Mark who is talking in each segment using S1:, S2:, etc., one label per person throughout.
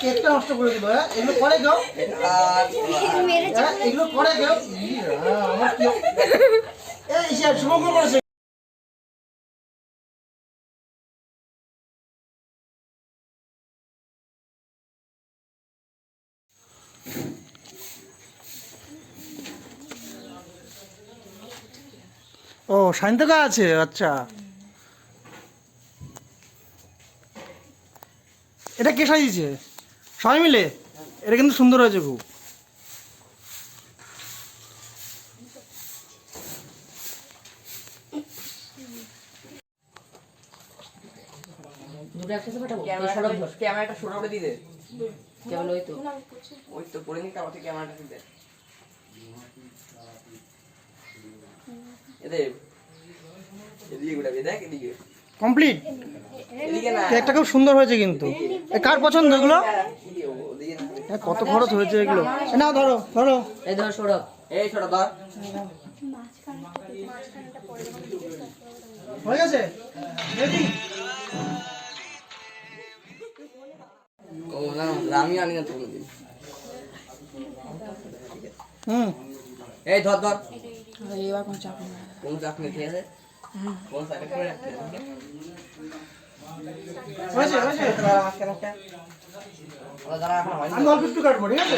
S1: কেকটা নষ্ট করে দিল। এগুলো করে কেউ, এগুলো করে কেউ আমার কি শুভঙ্কর করেছে। ও সায়ন্তকা আছে, আচ্ছা। এটা কে সাজিয়েছে? সবাই মিলে? এটা কিন্তু সুন্দর হয়েছে খুব।
S2: ক্যামেরাটা শুরু করে দিতে কেবল ওই তো পরে নিতে আমাকে ক্যামেরাটা দিতে
S1: কমপ্লিট। একটা খুব সুন্দর হয়েছে কিন্তু। কার পছন্দ এগুলো? কত খরচ হয়েছে এগুলো। না ধরো ধরো,
S2: এই ধর সৌরভ, এই সৌরভ ধর।
S1: হয়ে গেছে রেডি?
S2: ও না আমি আনি না তো কোনদিন। এই ধর ধর,
S3: এবার কোন চাপ নেই,
S2: কোন চাপ নেই, ঠিক আছে। কোন সাইডে করে রাখতে
S1: হয়েছে হয়েছে। আমি অল্প একটু কাটবো, ঠিক আছে?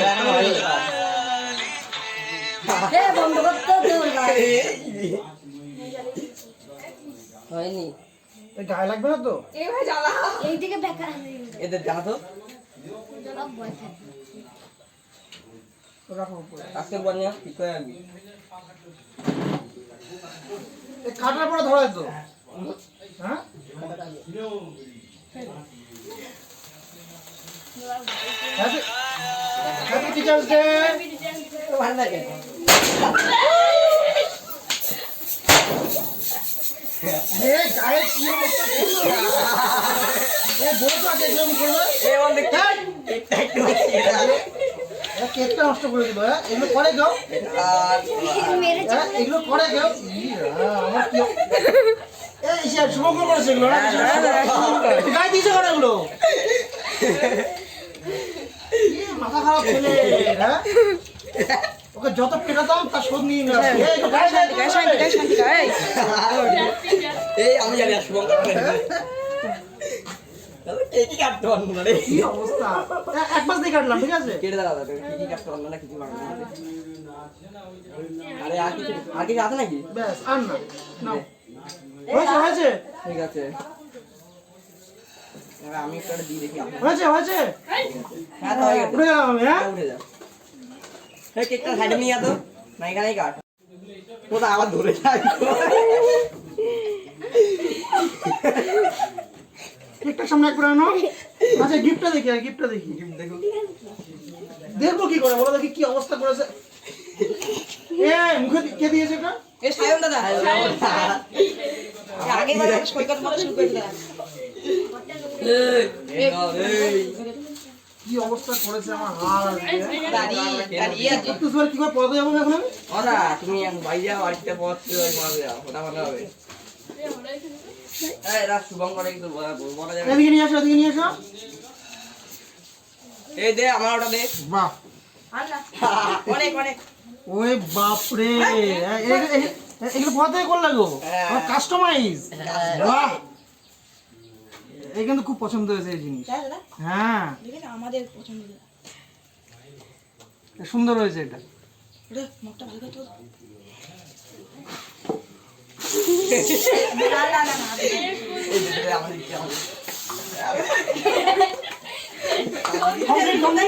S2: বন্ধ করতে হয়নি,
S1: গায়ে লাগবে না তো?
S2: এদের জানা তো আজকে বানিয়া ঠিক করে রাখবি।
S1: কাটার পরে ধরা তো। হ্যাঁ হ্যাপি টিচার্স ডে।
S2: ভালো লাগে
S1: গায়ে কি অবস্থা কেকটা নষ্ট করে দিল। এগুলো করে কেউ, এগুলো করে কেউ আমার কি শুভঙ্কর করেছে এগুলো। গায়ে দিয়েছে করে এগুলো। মাথা খারাপ ছেলে। হ্যাঁ ওকে যত পেটাতাম তার শোধ নিয়ে নিলাম।
S2: এই আমি জানি শুভঙ্কর কি কাটতে পারবো না রে,
S1: কি অবস্থা। এক মাস দিয়ে কাটলাম, ঠিক আছে?
S2: কেটে দাও কি কাটতে পারবো না, কিছু পারবো না। আরে আর কিছু আছে নাকি?
S1: ব্যাস আর না, নাও হয়েছে হয়েছে,
S2: ঠিক আছে। আমি একটা দিয়ে দেখি।
S1: হয়েছে হয়েছে।
S2: হ্যাঁ তো হয়ে গেছে,
S1: উঠে গেলাম আমি। হ্যাঁ
S2: উঠে যাও। এই কেকটা সাইডে নিয়ে তো না, এখানেই কাট। ওটা আবার ধরে যায়।
S1: কেকটার সামনে একবার আনো। আচ্ছা গিফটটা দেখি, আর গিফটটা দেখি।
S2: দেখো
S1: দেখবো কি করে বলো দেখি, কি অবস্থা করেছে। এ মুখে কে দিয়েছে এটা?
S3: এ সায়ন দাদা, আগে মানে সৈকত মত শুরু করে দিলাম।
S1: কি অবস্থা করেছে আমার হাল।
S3: দাঁড়িয়ে আছে
S1: একটু সময় কি করে পড়াতে যাবো এখন আমি?
S2: ওরা তুমি বাইরে যাও, বাড়িতে পড়তে যাও, ওটা ভালো হবে। এই রাত শুভঙ্কর একটু বলা যাবে।
S1: এদিকে নিয়ে আসো, এদিকে নিয়ে আসো।
S2: এই দে আমার ওটা দে।
S1: বাহ
S2: অনেক অনেক।
S1: ওই বাপরে, এগুলো কোথা থেকে করলে গো? কাস্টমাইজ। বাহ এই কিন্তু খুব পছন্দ হয়েছে এই জিনিস। হ্যাঁ
S3: আমাদের পছন্দ,
S1: সুন্দর হয়েছে এটা।
S3: মুখটা ভালো করে
S2: আমাদের